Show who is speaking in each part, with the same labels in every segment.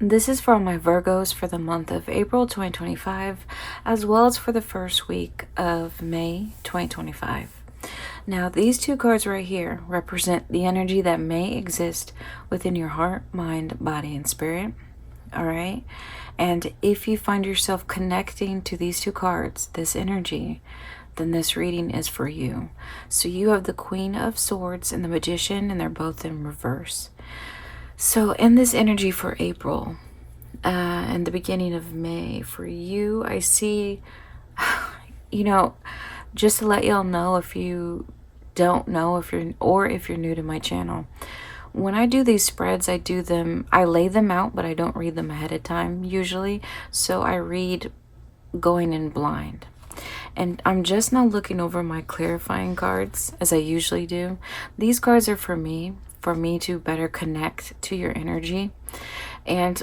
Speaker 1: This is for all my Virgos for the month of April 2025, as well as for the first week of May 2025. Now, these two cards right here represent the energy that may exist within your heart, mind, body, and spirit. All right. And if you find yourself connecting to these two cards, this energy, then this reading is for you. So you have the Queen of Swords and the Magician, and they're both in reverse. So in this energy for April and the beginning of May, for you, I see, just to let y'all know, if you don't know, if you're new to my channel, when I do these spreads, I lay them out, but I don't read them ahead of time usually. So I read going in blind. And I'm just now looking over my clarifying cards as I usually do. These cards are for me to better connect to your energy. And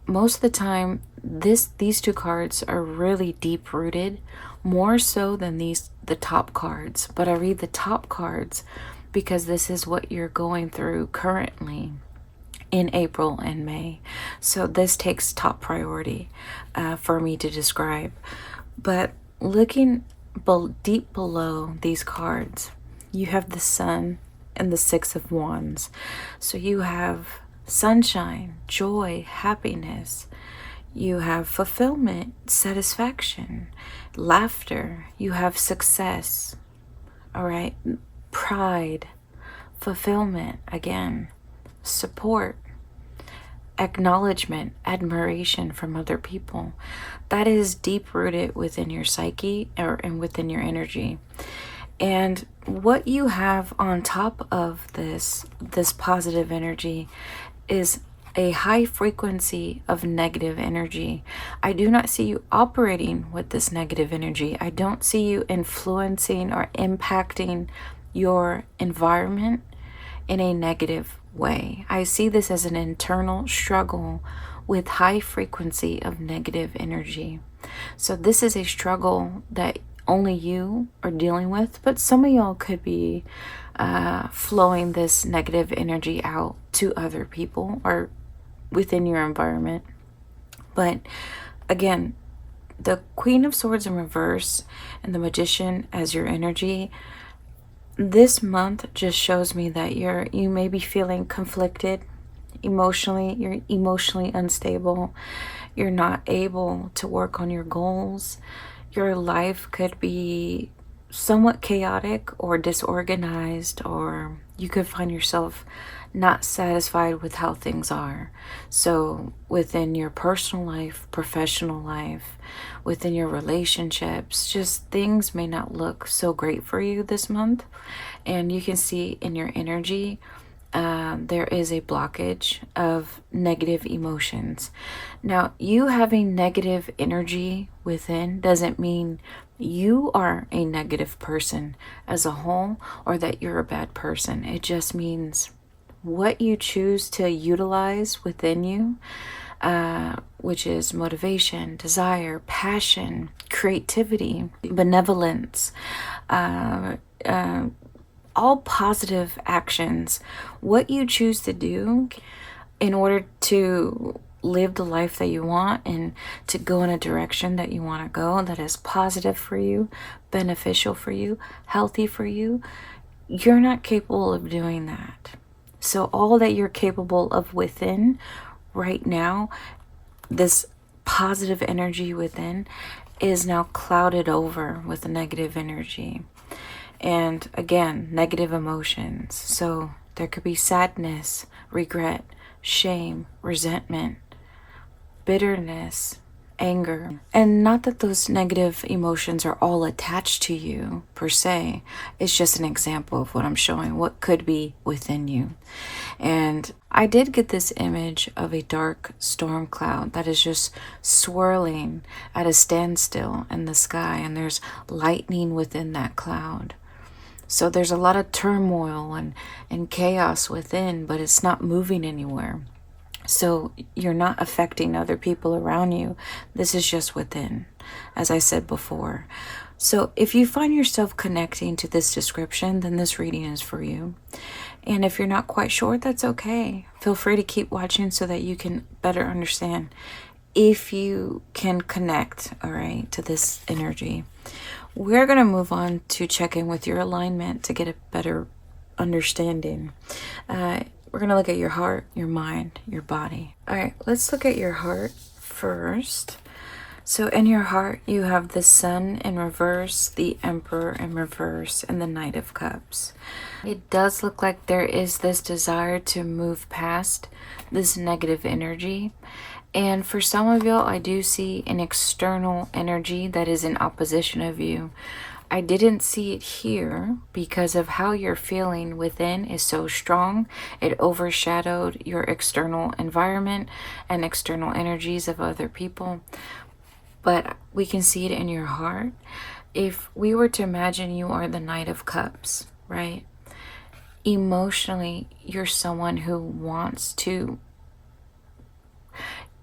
Speaker 1: most of the time, these two cards are really deep rooted, more so than the top cards. But I read the top cards because this is what you're going through currently in April and May. So this takes top priority for me to describe. But looking deep below these cards, you have the Sun and the Six of Wands. So you have sunshine, joy, happiness. You have fulfillment, satisfaction, laughter. You have success. All right. Pride, fulfillment, again, support, acknowledgement, admiration from other people. That is deep rooted within your psyche and within your energy. And what you have on top of this positive energy is a high frequency of negative energy. I do not see you operating with this negative energy. I don't see you influencing or impacting your environment in a negative way. I see this as an internal struggle with high frequency of negative energy. So this is a struggle that only you are dealing with, but some of y'all could be flowing this negative energy out to other people or within your environment. But again, the Queen of Swords in reverse and the Magician as your energy, this month just shows me that you may be feeling conflicted emotionally. You're emotionally unstable. You're not able to work on your goals. Your life could be somewhat chaotic or disorganized, or you could find yourself not satisfied with how things are. So within your personal life, professional life, within your relationships, just things may not look so great for you this month. And you can see in your energy, there is a blockage of negative emotions. Now, you having negative energy within doesn't mean you are a negative person as a whole or that you're a bad person. It just means what you choose to utilize within you, which is motivation, desire, passion, creativity, benevolence, all positive actions. What you choose to do in order to live the life that you want and to go in a direction that you want to go that is positive for you, beneficial for you, healthy for you, you're not capable of doing that. So all that you're capable of within right now, this positive energy within, is now clouded over with the negative energy. And again, negative emotions. So there could be sadness, regret, shame, resentment, bitterness, anger. And not that those negative emotions are all attached to you per se. It's just an example of what I'm showing, what could be within you. And I did get this image of a dark storm cloud that is just swirling at a standstill in the sky, and there's lightning within that cloud. So there's a lot of turmoil and chaos within, but it's not moving anywhere. So you're not affecting other people around you. This is just within, as I said before. So if you find yourself connecting to this description, then this reading is for you. And if you're not quite sure, that's okay. Feel free to keep watching so that you can better understand if you can connect, all right, to this energy. We're going to move on to check in with your alignment to get a better understanding. We're going to look at your heart, your mind, your body. All right, let's look at your heart first. So in your heart, you have the Sun in reverse, the Emperor in reverse, and the Knight of Cups. It does look like there is this desire to move past this negative energy. And for some of y'all, I do see an external energy that is in opposition of you. I didn't see it here because of how you're feeling within is so strong. It overshadowed your external environment and external energies of other people. But we can see it in your heart. If we were to imagine you are the Knight of Cups, right? Emotionally, you're someone who wants to,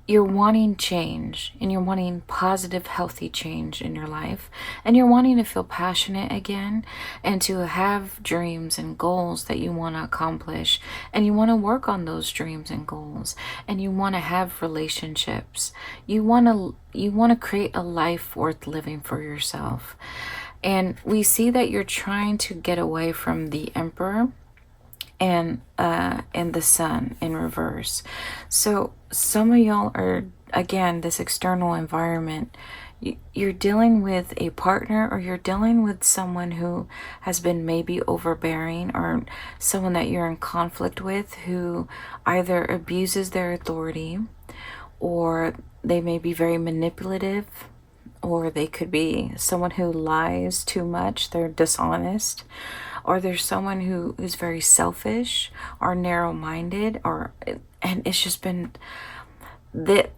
Speaker 1: you're wanting change, and you're wanting positive, healthy change in your life, and you're wanting to feel passionate again, and to have dreams and goals that you want to accomplish, and you want to work on those dreams and goals, and you want to have relationships. You want to create a life worth living for yourself. And we see that you're trying to get away from the Emperor and the Sun in reverse. So some of y'all are, again, this external environment. You're dealing with a partner, or you're dealing with someone who has been maybe overbearing, or someone that you're in conflict with who either abuses their authority, or they may be very manipulative, or they could be someone who lies too much, they're dishonest, or there's someone who is very selfish or narrow-minded, and it's just been that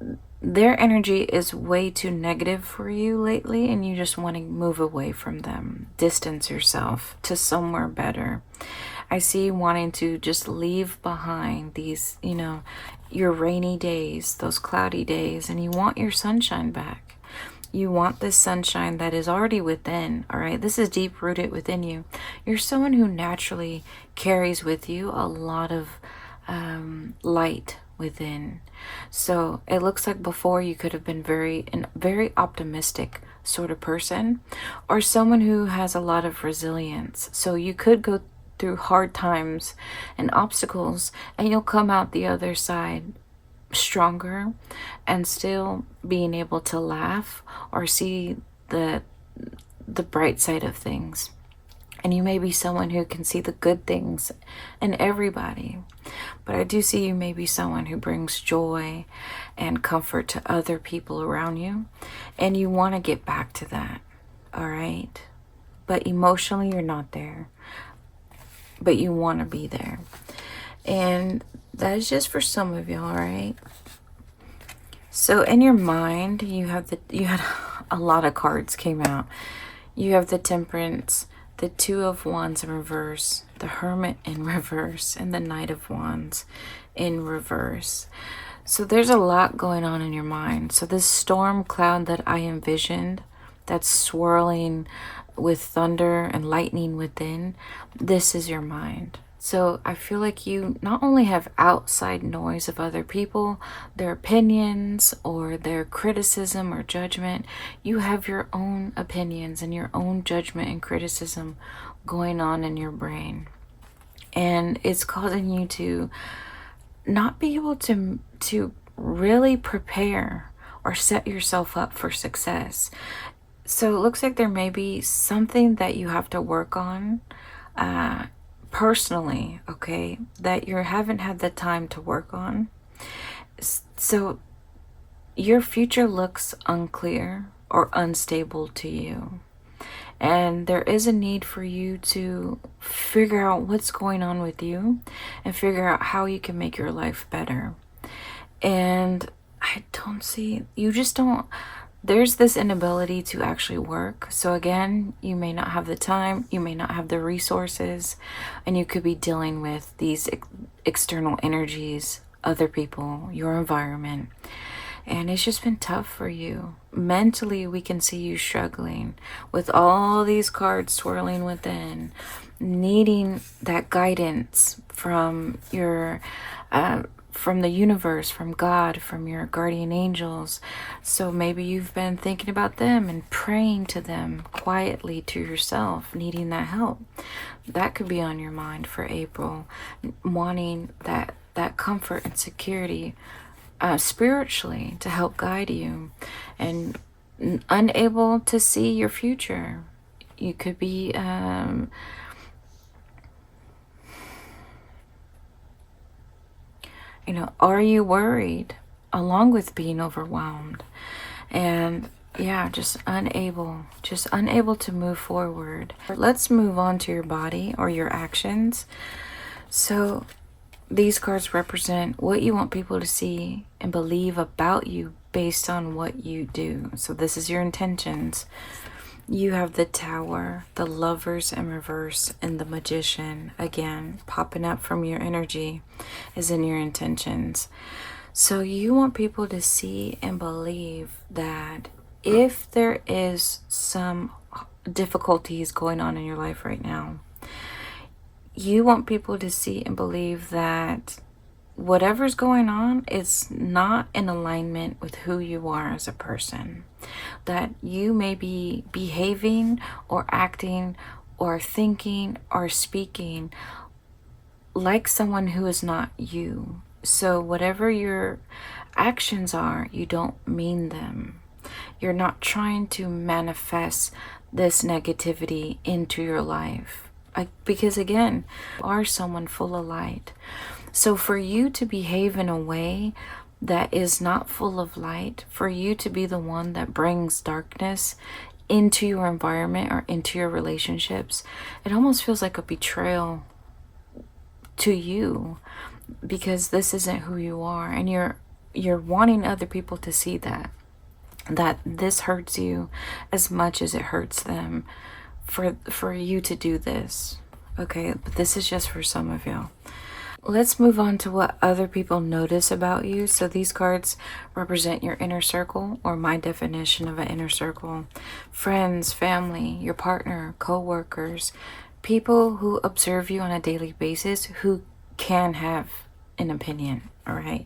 Speaker 1: their energy is way too negative for you lately, and you just want to move away from them, distance yourself to somewhere better. I see you wanting to just leave behind these, your rainy days, those cloudy days, and you want your sunshine back. You want this sunshine that is already within, all right? This is deep rooted within you. You're someone who naturally carries with you a lot of light within. So it looks like before you could have been very optimistic sort of person, or someone who has a lot of resilience. So you could go through hard times and obstacles, and you'll come out the other side stronger, and still being able to laugh or see the bright side of things. And you may be someone who can see the good things in everybody, but I do see you may be someone who brings joy and comfort to other people around you, and you want to get back to that, all right? But emotionally you're not there, but you want to be there. And that is just for some of y'all, right? So in your mind, you had a lot of cards came out. You have the Temperance, the Two of Wands in reverse, the Hermit in reverse, and the Knight of Wands in reverse. So there's a lot going on in your mind. So this storm cloud that I envisioned, that's swirling with thunder and lightning within, this is your mind. So I feel like you not only have outside noise of other people, their opinions or their criticism or judgment, you have your own opinions and your own judgment and criticism going on in your brain. And it's causing you to not be able to really prepare or set yourself up for success. So it looks like there may be something that you have to work on personally, okay, that you haven't had the time to work on. So your future looks unclear or unstable to you, and there is a need for you to figure out what's going on with you and figure out how you can make your life better. And I don't see, you just don't, there's this inability to actually work. So again, you may not have the time, you may not have the resources, and you could be dealing with these external energies, other people, your environment. And it's just been tough for you. Mentally, we can see you struggling with all these cards swirling within, needing that guidance from your from the universe, from God, from your guardian angels. So maybe you've been thinking about them and praying to them quietly to yourself, needing that help. That could be on your mind for April, wanting that comfort and security spiritually to help guide you, and unable to see your future. You could be you know, are you worried along with being overwhelmed? And yeah, just unable to move forward. Let's move on to your body or your actions. So these cards represent what you want people to see and believe about you based on what you do. So this is your intentions. You have the Tower, the Lovers in reverse, and the Magician, again, popping up from your energy, is in your intentions. So you want people to see and believe that if there is some difficulties going on in your life right now, you want people to see and believe that whatever's going on is not in alignment with who you are as a person. That you may be behaving or acting or thinking or speaking like someone who is not you. So whatever your actions are, you don't mean them. You're not trying to manifest this negativity into your life. Because again, you are someone full of light. So for you to behave in a way that is not full of light, for you to be the one that brings darkness into your environment or into your relationships, it almost feels like a betrayal to you, because this isn't who you are, and you're wanting other people to see that this hurts you as much as it hurts them for you to do this. Okay, but this is just for some of y'all. Let's move on to what other people notice about you. So these cards represent your inner circle, or my definition of an inner circle. Friends, family, your partner, co-workers, people who observe you on a daily basis who can have an opinion, all right?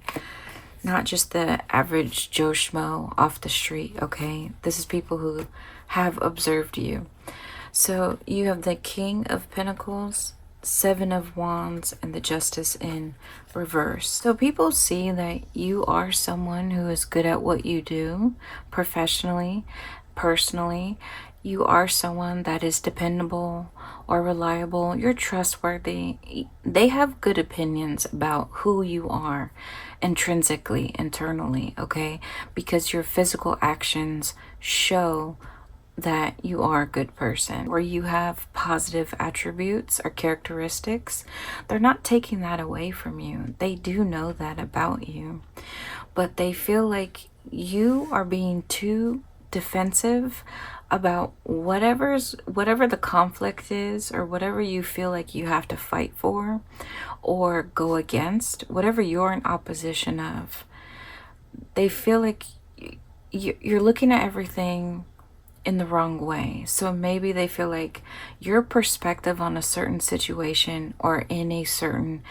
Speaker 1: Not just the average Joe Schmo off the street, okay? This is people who have observed you. So you have the King of Pentacles, Seven of Wands, and the Justice in reverse. So people see that you are someone who is good at what you do professionally, personally. You are someone that is dependable or reliable. You're trustworthy. They have good opinions about who you are intrinsically, internally, okay? Because your physical actions show that you are a good person, or you have positive attributes or characteristics. They're not taking that away from you. They do know that about you, but they feel like you are being too defensive about whatever the conflict is, or whatever you feel like you have to fight for or go against, whatever you're in opposition of. They feel like you're looking at everything in the wrong way. So maybe they feel like your perspective on a certain situation or in a certain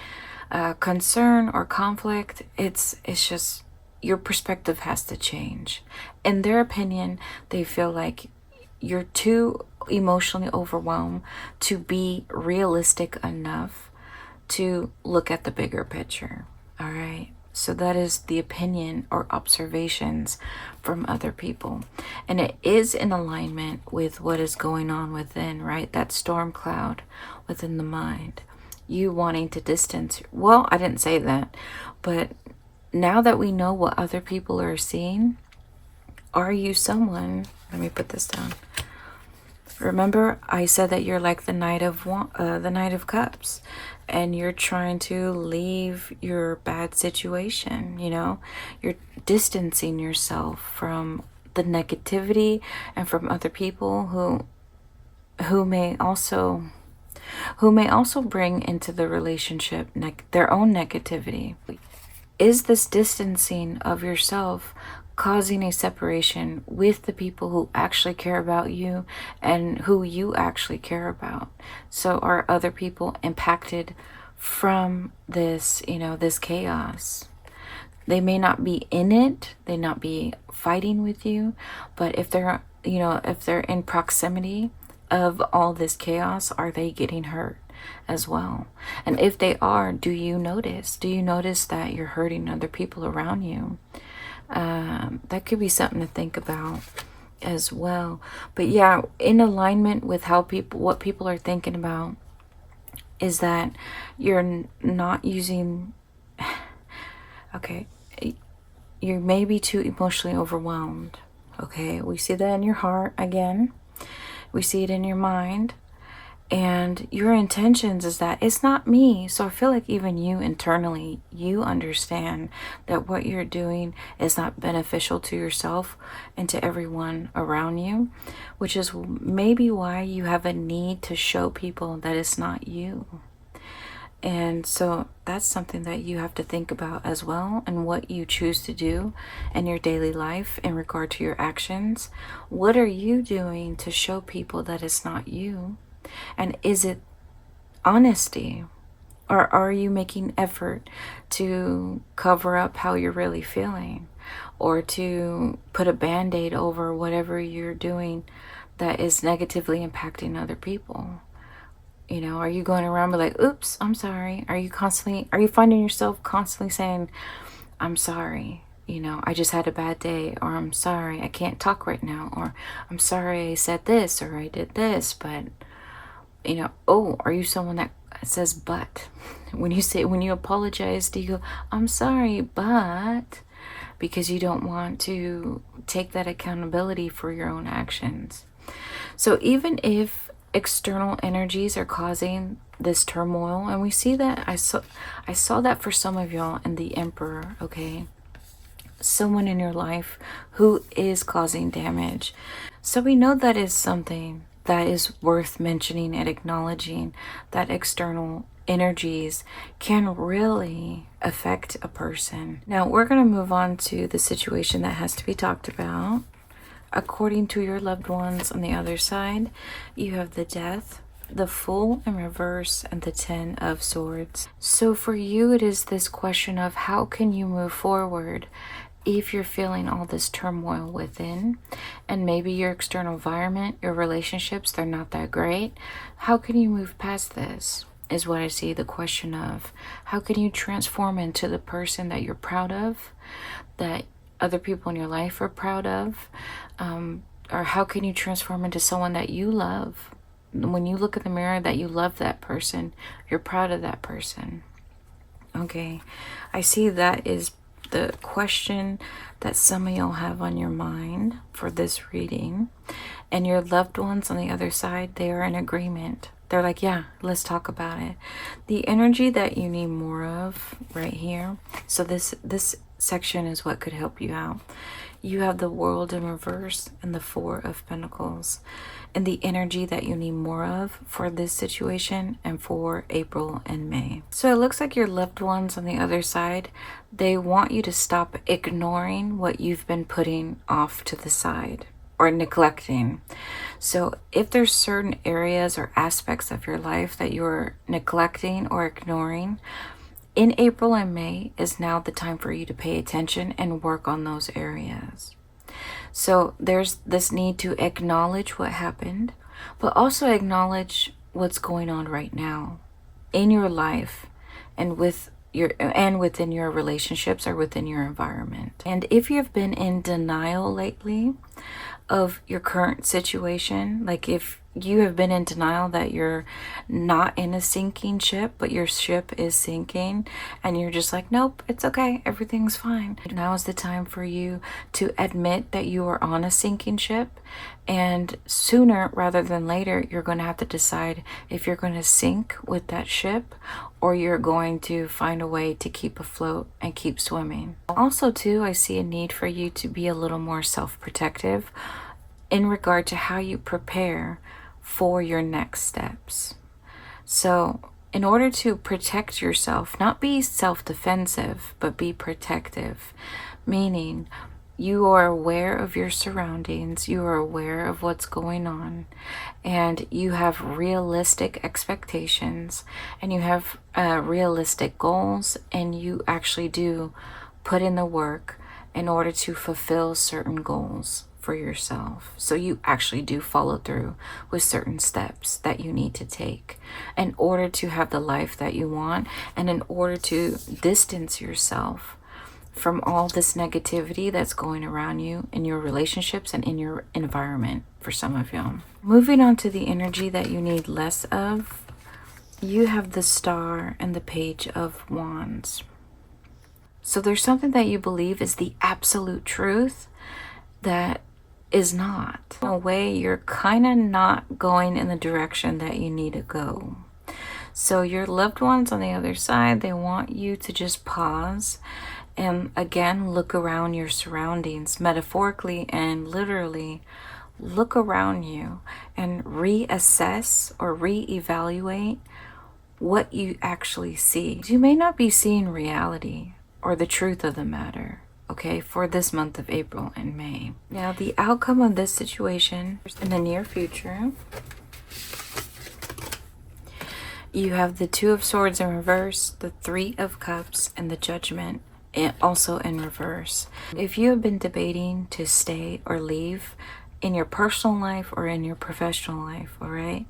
Speaker 1: concern or conflict, it's just your perspective has to change. In their opinion, they feel like you're too emotionally overwhelmed to be realistic enough to look at the bigger picture. All right. So that is the opinion or observations from other people. And it is in alignment with what is going on within, right? That storm cloud within the mind. You wanting to distance. Well, I didn't say that. But now that we know what other people are seeing, are you someone... Let me put this down. Remember, I said that you're like the Knight of Cups, and you're trying to leave your bad situation, you know? You're distancing yourself from the negativity and from other people who may also bring into the relationship their own negativity. is this distancing of yourself causing a separation with the people who actually care about you and who you actually care about? So are other people impacted from this, this chaos? They may not be in it, they not be fighting with you, but if they're, if they're in proximity of all this chaos, are they getting hurt as well? And if they are, do you notice that you're hurting other people around you? That could be something to think about as well. But yeah, in alignment with what people are thinking about is that you're not using, okay, you may be too emotionally overwhelmed. Okay, we see that in your heart again. We see it in your mind. And your intentions is that it's not me. So I feel like even you internally, you understand that what you're doing is not beneficial to yourself and to everyone around you, which is maybe why you have a need to show people that it's not you. And so that's something that you have to think about as well, and what you choose to do in your daily life in regard to your actions. What are you doing to show people that it's not you? And is it honesty? Or are you making effort to cover up how you're really feeling? Or to put a band-aid over whatever you're doing that is negatively impacting other people? Are you going around be like, oops, I'm sorry? Are you finding yourself constantly saying, I'm sorry, I just had a bad day, or I'm sorry, I can't talk right now, or I'm sorry I said this, or I did this, but, oh, are you someone that says but? When you apologize, do you go, I'm sorry, but, because you don't want to take that accountability for your own actions? So even if external energies are causing this turmoil, and we see that, I saw that for some of y'all in the Emperor, okay? Someone in your life who is causing damage. So we know that is something that is worth mentioning and acknowledging, that external energies can really affect a person. Now we're going to move on to the situation that has to be talked about. According to your loved ones on the other side, you have the Death, the Fool in reverse, and the 10 of Swords. So for you, it is this question of how can you move forward if you're feeling all this turmoil within, and maybe your external environment, your relationships, they're not that great. How can you move past this is what I see the question of. How can you transform into the person that you're proud of, that other people in your life are proud of? Or how can you transform into someone that you love? When you look in the mirror, that you love that person, you're proud of that person. Okay, I see that is the question that some of y'all have on your mind for this reading. And your loved ones on the other side, they are in agreement. They're like, yeah, let's talk about it. The energy that you need more of right here. So this section is what could help you out. You have the World in reverse and the 4 of Pentacles. And the energy that you need more of for this situation and for April and May. So it looks like your loved ones on the other side, they want you to stop ignoring what you've been putting off to the side or neglecting. So if there's certain areas or aspects of your life that you're neglecting or ignoring, in April and May is now the time for you to pay attention and work on those areas. So there's this need to acknowledge what happened, but also acknowledge what's going on right now in your life and within your relationships or within your environment. And if you've been in denial lately of your current situation, like if you have been in denial that you're not in a sinking ship, but your ship is sinking, and you're just like, nope, it's okay, everything's fine. Now is the time for you to admit that you are on a sinking ship, and sooner rather than later, you're going to have to decide if you're going to sink with that ship or you're going to find a way to keep afloat and keep swimming. Also, too, I see a need for you to be a little more self-protective in regard to how you prepare for your next steps. So in order to protect yourself, not be self-defensive, but be protective, meaning you are aware of your surroundings, you are aware of what's going on, and you have realistic expectations, and you have realistic goals, and you actually do put in the work in order to fulfill certain goals for yourself. So you actually do follow through with certain steps that you need to take in order to have the life that you want, and in order to distance yourself from all this negativity that's going around you in your relationships and in your environment for some of y'all. Moving on to the energy that you need less of, you have the Star and the Page of Wands. So there's something that you believe is the absolute truth that is not. In a way, you're kind of not going in the direction that you need to go. So your loved ones on the other side, they want you to just pause and again look around your surroundings, metaphorically and literally. Look around you and reassess or reevaluate what you actually see. You may not be seeing reality or the truth of the matter, okay, for this month of April and May. Now, the outcome of this situation in the near future, you have the Two of Swords in reverse, the Three of Cups, and the Judgment also in reverse. If you have been debating to stay or leave in your personal life or in your professional life, all right,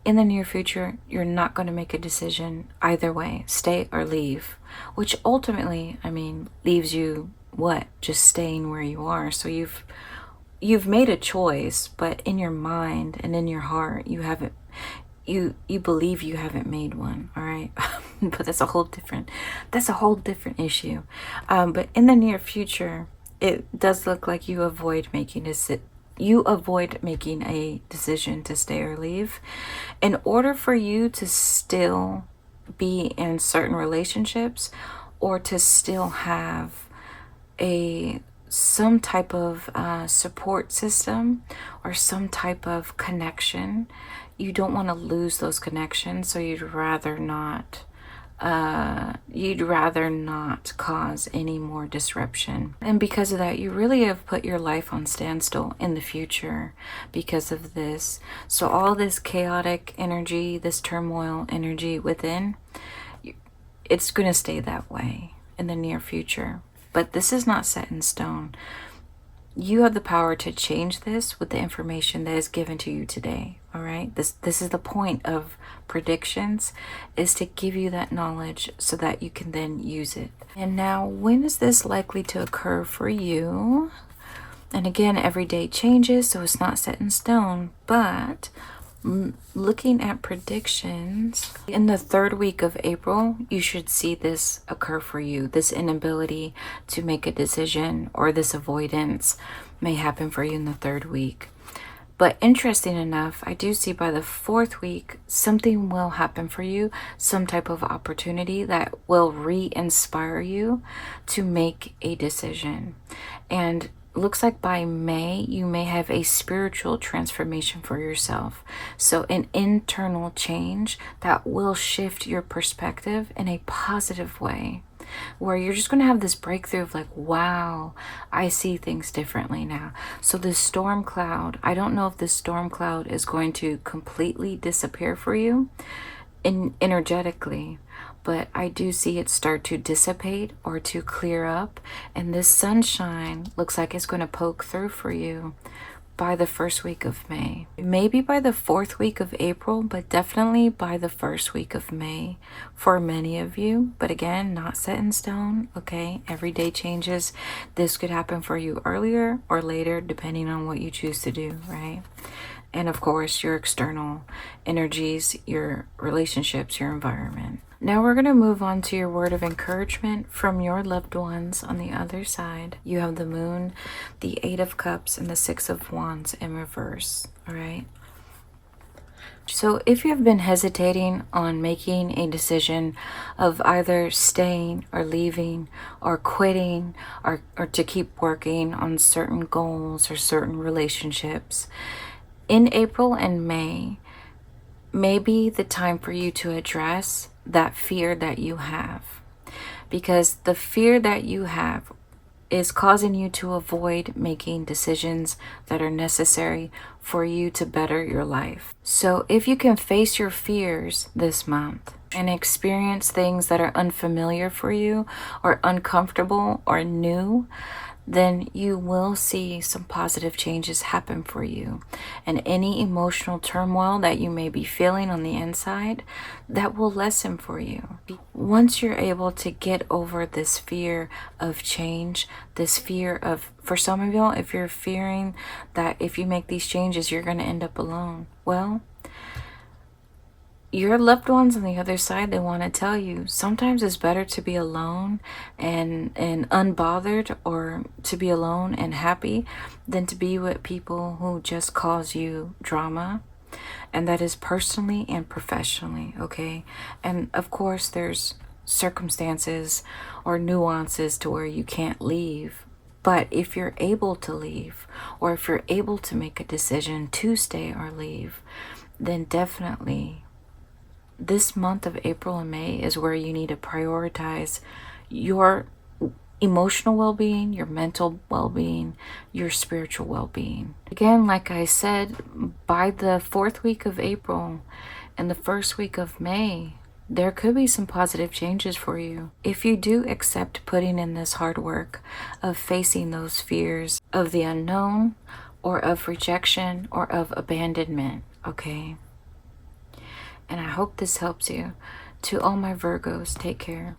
Speaker 1: in the near future, you're not going to make a decision either way, stay or leave, which ultimately, I mean, leaves you what? Just staying where you are. So you've made a choice, but in your mind and in your heart, you haven't, you believe you haven't made one, all right? But that's a whole different issue. But in the near future, it does look like you avoid making a decision to stay or leave in order for you to still be in certain relationships or to still have some type of support system or some type of connection. You don't want to lose those connections, so you'd rather not cause any more disruption. And because of that, you really have put your life on standstill in the future because of this. So all this chaotic energy, this turmoil energy within, it's going to stay that way in the near future. But this is not set in stone. You have the power to change this with the information that is given to you today. All right, this is the point of predictions, is to give you that knowledge so that you can then use it. And now, when is this likely to occur for you? And again, every day changes, so it's not set in stone, but looking at predictions, in the third week of April, you should see this occur for you. This inability to make a decision or this avoidance may happen for you in the third week. But interesting enough, I do see by the fourth week, something will happen for you, some type of opportunity that will re-inspire you to make a decision. And looks like by May, you may have a spiritual transformation for yourself. So an internal change that will shift your perspective in a positive way, where you're just going to have this breakthrough of like, wow, I see things differently now. So this storm cloud, I don't know if this storm cloud is going to completely disappear for you energetically, but I do see it start to dissipate or to clear up, and this sunshine looks like it's going to poke through for you by the first week of May. Maybe by the fourth week of April, but definitely by the first week of May for many of you. But again, not set in stone, okay? Every day changes. This could happen for you earlier or later, depending on what you choose to do, right? And of course, your external energies, your relationships, your environment. Now we're going to move on to your word of encouragement from your loved ones on the other side. You have the Moon, the Eight of Cups, and the Six of Wands in reverse, all right? So if you have been hesitating on making a decision of either staying or leaving or quitting or to keep working on certain goals or certain relationships, in April and May, may be the time for you to address that fear that you have. Because the fear that you have is causing you to avoid making decisions that are necessary for you to better your life. So if you can face your fears this month and experience things that are unfamiliar for you or uncomfortable or new, then you will see some positive changes happen for you. And any emotional turmoil that you may be feeling on the inside, that will lessen for you. Once you're able to get over this fear of change, this fear of, for some of y'all, if you're fearing that if you make these changes, you're going to end up alone. Well, your loved ones on the other side, they want to tell you sometimes it's better to be alone and unbothered, or to be alone and happy, than to be with people who just cause you drama. And that is personally and professionally, okay? And of course there's circumstances or nuances to where you can't leave. But if you're able to leave, or if you're able to make a decision to stay or leave, then definitely this month of April and May is where you need to prioritize your emotional well-being, your mental well-being, your spiritual well-being. Again, like I said, by the 4th week of April and the 1st week of May, there could be some positive changes for you. If you do accept putting in this hard work of facing those fears of the unknown, or of rejection, or of abandonment, okay? And I hope this helps you. To all my Virgos, take care.